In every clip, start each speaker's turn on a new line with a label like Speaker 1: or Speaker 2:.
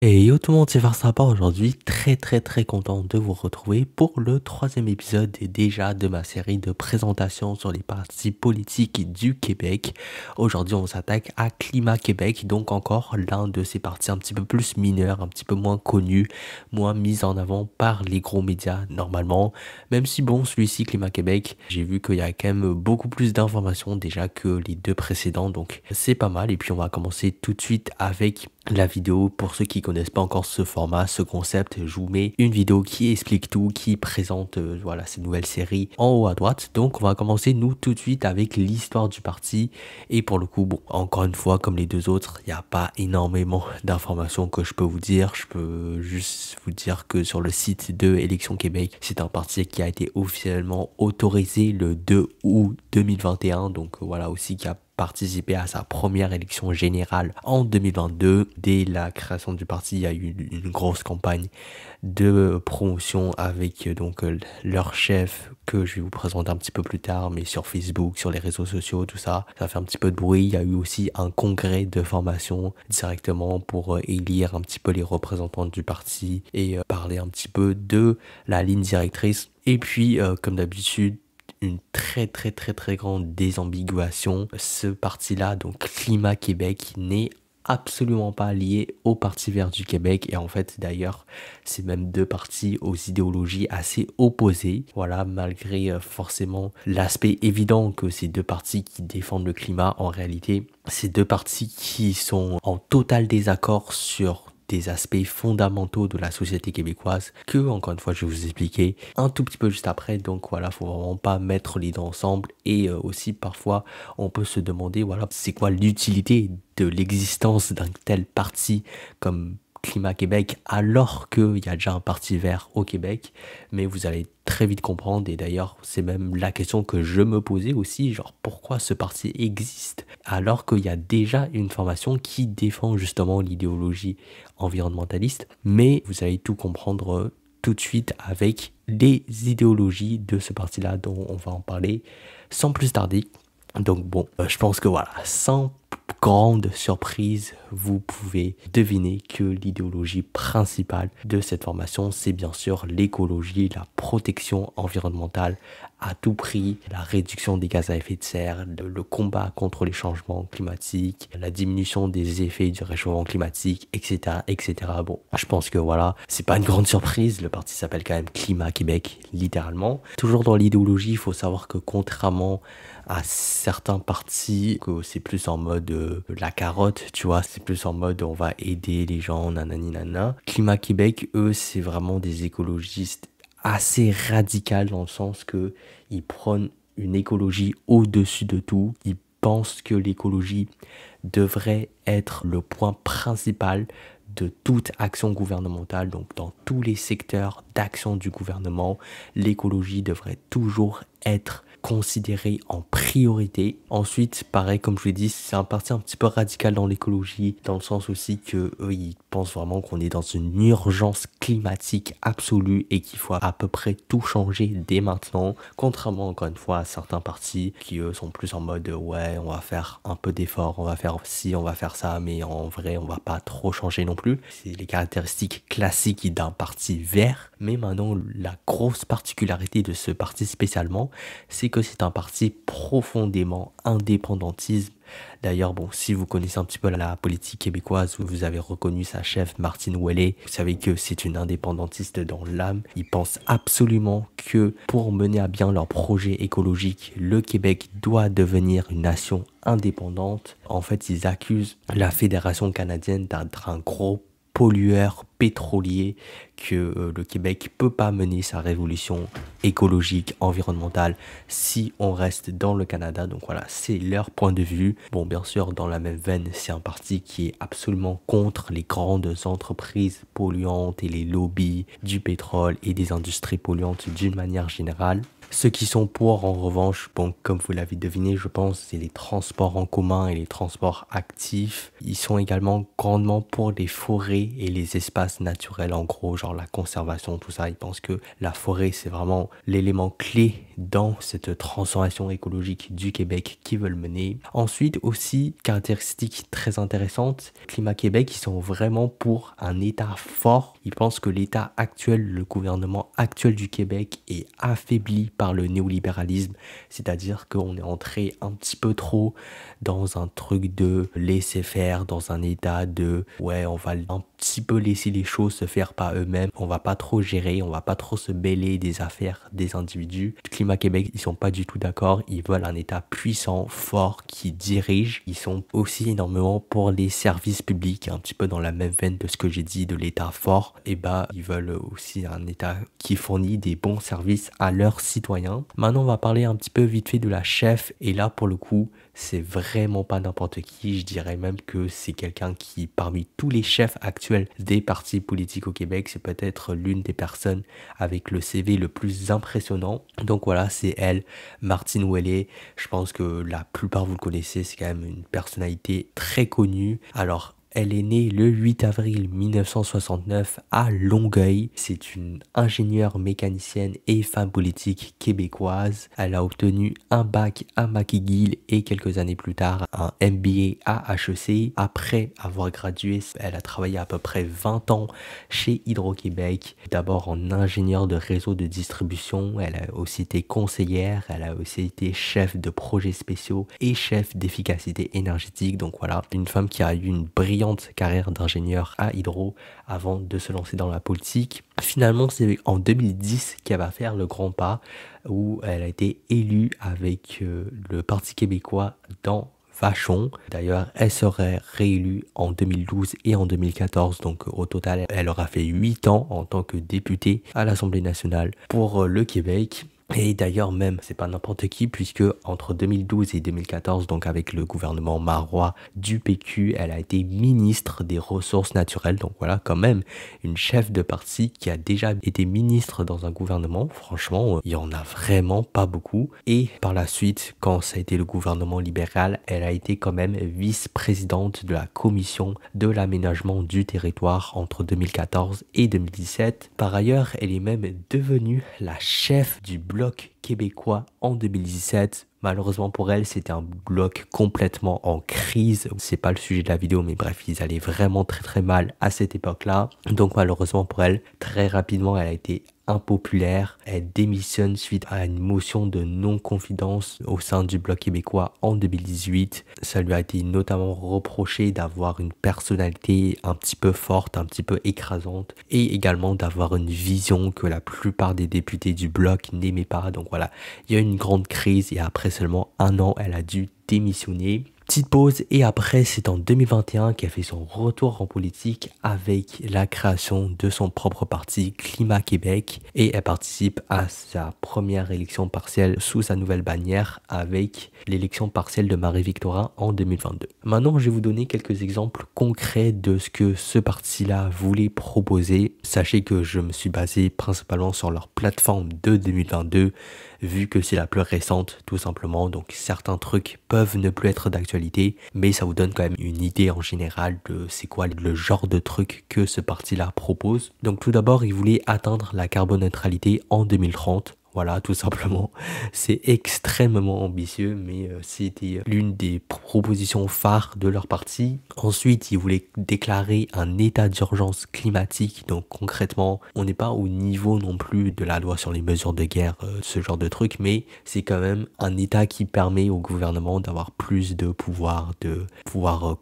Speaker 1: Et yo tout le monde, c'est Farsapa aujourd'hui, très content de vous retrouver pour le troisième épisode et déjà de ma série de présentations sur les partis politiques du Québec. Aujourd'hui on s'attaque à Climat Québec, donc encore l'un de ces partis un petit peu plus mineurs, un petit peu moins connus, moins mis en avant par les gros médias normalement. Même si bon, celui-ci Climat Québec, j'ai vu qu'il y a quand même beaucoup plus d'informations déjà que les deux précédents, donc c'est pas mal. Et puis on va commencer tout de suite avec la vidéo. Pour ceux qui connaissent pas encore ce format, ce concept, je vous mets une vidéo qui explique tout, qui présente voilà cette nouvelle série en haut à droite. Donc on va commencer nous tout de suite avec l'histoire du parti. Et pour le coup, bon, encore une fois, comme les deux autres, il n'y a pas énormément d'informations que je peux vous dire. Je peux juste vous dire que sur le site de Élections Québec, c'est un parti qui a été officiellement autorisé le 2 août 2021. Donc voilà aussi qui a participé à sa première élection générale en 2022. Dès la création du parti, il y a eu une grosse campagne de promotion avec leur chef que je vais vous présenter un petit peu plus tard, mais sur Facebook, sur les réseaux sociaux, tout ça, ça fait un petit peu de bruit. Il y a eu aussi un congrès de formation directement pour élire un petit peu les représentants du parti et parler un petit peu de la ligne directrice. Et puis, comme d'habitude, une très grande désambiguation. Ce parti-là, donc Climat Québec, n'est absolument pas lié au Parti vert du Québec, et en fait d'ailleurs c'est même deux partis aux idéologies assez opposées, voilà, malgré forcément l'aspect évident que ces deux partis qui défendent le climat, en réalité ces deux partis qui sont en total désaccord sur des aspects fondamentaux de la société québécoise que, encore une fois, je vais vous expliquer un tout petit peu juste après. Donc voilà, faut vraiment pas mettre les deux ensemble. Et aussi, parfois, on peut se demander, voilà, c'est quoi l'utilité de l'existence d'un tel parti comme Climat Québec alors qu'il y a déjà un parti vert au Québec. Mais vous allez très vite comprendre, et d'ailleurs c'est même la question que je me posais aussi, genre pourquoi ce parti existe alors qu'il y a déjà une formation qui défend justement l'idéologie environnementaliste. Mais vous allez tout comprendre tout de suite avec les idéologies de ce parti-là dont on va en parler sans plus tarder. Donc bon, je pense que voilà, sans grande surprise, vous pouvez deviner que l'idéologie principale de cette formation, c'est bien sûr l'écologie, la protection environnementale à tout prix, la réduction des gaz à effet de serre, le combat contre les changements climatiques, la diminution des effets du réchauffement climatique, etc., etc. Bon, je pense que voilà, c'est pas une grande surprise, le parti s'appelle quand même Climat Québec, littéralement. Toujours dans l'idéologie, il faut savoir que contrairement à certains partis, que c'est plus en mode la carotte, tu vois, c'est plus en mode on va aider les gens, nanani nana. Climat Québec, eux, c'est vraiment des écologistes assez radicaux dans le sens que ils prônent une écologie au-dessus de tout. Ils pensent que l'écologie devrait être le point principal de toute action gouvernementale. Donc dans tous les secteurs d'action du gouvernement, l'écologie devrait toujours être considéré en priorité. Ensuite, pareil, comme je l'ai dit, c'est un parti un petit peu radical dans l'écologie, dans le sens aussi que eux, ils pensent vraiment qu'on est dans une urgence climatique absolue et qu'il faut à peu près tout changer dès maintenant, contrairement encore une fois à certains partis qui eux sont plus en mode ouais, on va faire un peu d'effort, on va faire ci, on va faire ça, mais en vrai on va pas trop changer non plus. C'est les caractéristiques classiques d'un parti vert. Mais maintenant, la grosse particularité de ce parti spécialement, c'est que c'est un parti profondément indépendantiste. D'ailleurs, bon, si vous connaissez un petit peu la politique québécoise, vous avez reconnu sa chef Martine Ouellet, vous savez que c'est une indépendantiste dans l'âme. Ils pensent absolument que pour mener à bien leur projet écologique, le Québec doit devenir une nation indépendante. En fait, ils accusent la Fédération canadienne d'être un gros pollueur pétrolier, que le Québec peut pas mener sa révolution écologique, environnementale si on reste dans le Canada. Donc voilà, c'est leur point de vue. Bon, bien sûr, dans la même veine, c'est un parti qui est absolument contre les grandes entreprises polluantes et les lobbies du pétrole et des industries polluantes d'une manière générale. Ceux qui sont pour, en revanche, bon, comme vous l'avez deviné, je pense, c'est les transports en commun et les transports actifs. Ils sont également grandement pour les forêts et les espaces naturels, en gros, genre la conservation, tout ça. Ils pensent que la forêt, c'est vraiment l'élément clé dans cette transformation écologique du Québec qu'ils veulent mener. Ensuite, aussi, caractéristique très intéressante, Climat Québec, ils sont vraiment pour un État fort. Ils pensent que l'État actuel, le gouvernement actuel du Québec est affaibli par le néolibéralisme, c'est-à-dire qu'on est entré un petit peu trop dans un truc de laisser faire, dans un état de ouais, on va un petit peu laisser les choses se faire par eux-mêmes, on va pas trop gérer, on va pas trop se mêler des affaires des individus. Climat Québec, ils sont pas du tout d'accord, ils veulent un état puissant, fort, qui dirige. Ils sont aussi énormément pour les services publics, un petit peu dans la même veine de ce que j'ai dit de l'état fort. Et bah, ils veulent aussi un état qui fournit des bons services à leurs citoyens. Maintenant, on va parler un petit peu vite fait de la chef, et là, pour le coup, c'est vraiment pas n'importe qui, je dirais même que c'est quelqu'un qui, parmi tous les chefs actuels des partis politiques au Québec, c'est peut-être l'une des personnes avec le CV le plus impressionnant. Donc voilà, c'est elle, Martine Ouellet. Je pense que la plupart vous le connaissez, c'est quand même une personnalité très connue. Alors, elle est née le 8 avril 1969 à Longueuil. C'est une ingénieure mécanicienne et femme politique québécoise. Elle a obtenu un bac à McGill et quelques années plus tard un MBA à HEC. Après avoir gradué, elle a travaillé à peu près 20 ans chez Hydro-Québec. D'abord en ingénieur de réseau de distribution. Elle a aussi été conseillère. Elle a aussi été chef de projets spéciaux et chef d'efficacité énergétique. Donc voilà, une femme qui a eu une brillante carrière d'ingénieur à Hydro avant de se lancer dans la politique. Finalement, c'est en 2010 qu'elle va faire le grand pas où elle a été élue avec le Parti québécois dans Vachon. D'ailleurs, elle serait réélue en 2012 et en 2014. Donc au total, elle aura fait 8 ans en tant que députée à l'Assemblée nationale pour le Québec. Et d'ailleurs même, c'est pas n'importe qui, puisque entre 2012 et 2014, donc avec le gouvernement Marois du PQ, elle a été ministre des Ressources naturelles. Donc voilà, quand même, une chef de parti qui a déjà été ministre dans un gouvernement. Franchement, il y en a vraiment pas beaucoup. Et par la suite, quand ça a été le gouvernement libéral, elle a été quand même vice-présidente de la commission de l'aménagement du territoire entre 2014 et 2017. Par ailleurs, elle est même devenue la chef du bloc québécois en 2017. Malheureusement pour elle, c'était un bloc complètement en crise. C'est pas le sujet de la vidéo, mais bref, ils allaient vraiment très mal à cette époque-là. Donc malheureusement pour elle, très rapidement, elle a été impopulaire. Elle démissionne suite à une motion de non-confidence au sein du Bloc québécois en 2018. Ça lui a été notamment reproché d'avoir une personnalité un petit peu forte, un petit peu écrasante, et également d'avoir une vision que la plupart des députés du Bloc n'aimaient pas. Donc voilà, il y a eu une grande crise et après seulement un an, elle a dû démissionner. Petite pause et après c'est en 2021 qu'elle fait son retour en politique avec la création de son propre parti Climat Québec et elle participe à sa première élection partielle sous sa nouvelle bannière avec l'élection partielle de Marie-Victorin en 2022. Maintenant je vais vous donner quelques exemples concrets de ce que ce parti-là voulait proposer. Sachez que je me suis basé principalement sur leur plateforme de 2022 vu que c'est la plus récente tout simplement, donc certains trucs peuvent ne plus être d'actualité, mais ça vous donne quand même une idée en général de c'est quoi le genre de truc que ce parti-là propose. Donc tout d'abord, il voulait atteindre la carboneutralité en 2030. Voilà, tout simplement. C'est extrêmement ambitieux, mais c'était l'une des propositions phares de leur parti. Ensuite, ils voulaient déclarer un état d'urgence climatique. Donc concrètement, on n'est pas au niveau non plus de la loi sur les mesures de guerre, ce genre de truc, mais c'est quand même un état qui permet au gouvernement d'avoir plus de pouvoir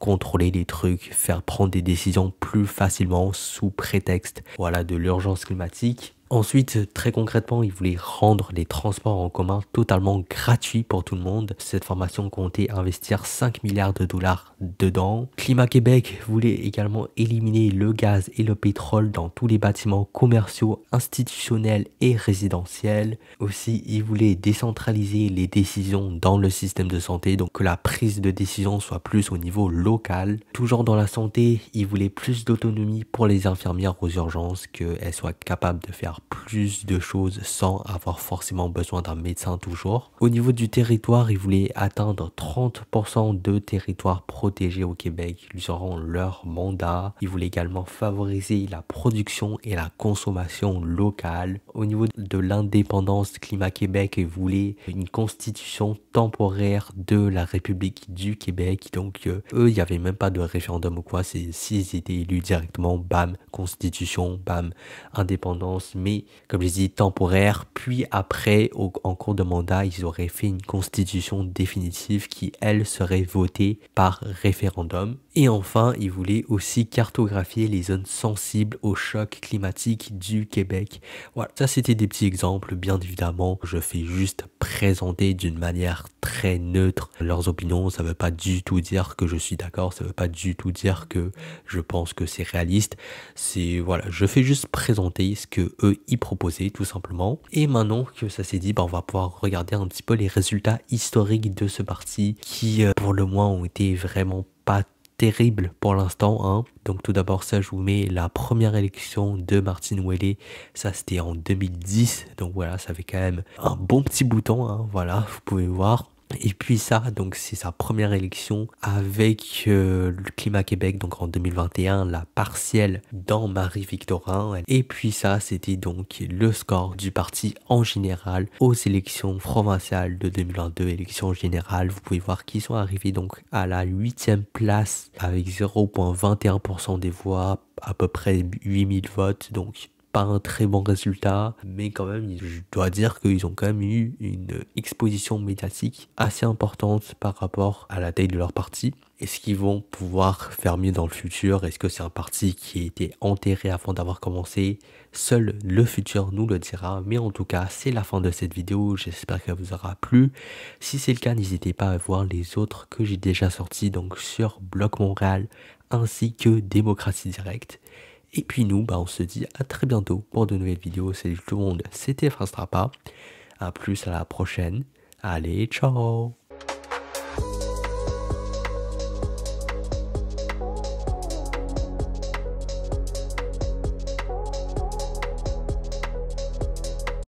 Speaker 1: contrôler les trucs, faire prendre des décisions plus facilement sous prétexte, voilà, de l'urgence climatique. Ensuite, très concrètement, ils voulaient rendre les transports en commun totalement gratuits pour tout le monde. Cette formation comptait investir 5 milliards de dollars dedans. Climat Québec voulait également éliminer le gaz et le pétrole dans tous les bâtiments commerciaux, institutionnels et résidentiels. Aussi, ils voulaient décentraliser les décisions dans le système de santé, donc que la prise de décision soit plus au niveau local. Toujours dans la santé, ils voulaient plus d'autonomie pour les infirmières aux urgences, qu'elles soient capables de faire faire plus de choses sans avoir forcément besoin d'un médecin toujours. Au niveau du territoire, ils voulaient atteindre 30% de territoires protégés au Québec durant leur mandat. Ils voulaient également favoriser la production et la consommation locale. Au niveau de l'indépendance, Climat Québec, ils voulaient une constitution temporaire de la République du Québec. Donc eux, il n'y avait même pas de référendum ou quoi. C'est s'ils étaient élus directement, bam, constitution, bam, indépendance. Mais comme je dis, temporaire. Puis après, en cours de mandat, ils auraient fait une constitution définitive qui, elle, serait votée par référendum. Et enfin, ils voulaient aussi cartographier les zones sensibles au choc climatique du Québec. Voilà, ça c'était des petits exemples. Bien évidemment, je fais juste présenter d'une manière très neutre leurs opinions. Ça veut pas du tout dire que je suis d'accord, ça veut pas du tout dire que je pense que c'est réaliste. C'est voilà, je fais juste présenter ce que eux y proposaient tout simplement. Et maintenant que ça s'est dit, on va pouvoir regarder un petit peu les résultats historiques de ce parti qui pour le moins ont été vraiment pas terrible pour l'instant, hein. Donc tout d'abord ça, je vous mets la première élection de Martine Ouellet, ça c'était en 2010, donc voilà, ça fait quand même un bon petit bouton, hein, voilà, vous pouvez voir. Et puis ça, donc c'est sa première élection avec le Climat Québec, donc en 2021, la partielle dans Marie-Victorin. Et puis ça, c'était donc le score du parti en général aux élections provinciales de 2022, élections générales. Vous pouvez voir qu'ils sont arrivés donc à la 8e place avec 0,21% des voix, à peu près 8000 votes, donc pas un très bon résultat, mais quand même, je dois dire qu'ils ont quand même eu une exposition médiatique assez importante par rapport à la taille de leur parti. Est-ce qu'ils vont pouvoir faire mieux dans le futur? Est-ce que c'est un parti qui a été enterré avant d'avoir commencé? Seul le futur nous le dira. Mais en tout cas, c'est la fin de cette vidéo. J'espère qu'elle vous aura plu. Si c'est le cas, n'hésitez pas à voir les autres que j'ai déjà sortis donc sur Bloc Montréal ainsi que Démocratie Directe. Et puis nous, on se dit à très bientôt pour de nouvelles vidéos. Salut tout le monde, c'était Frastrapa. A plus, à la prochaine. Allez, ciao!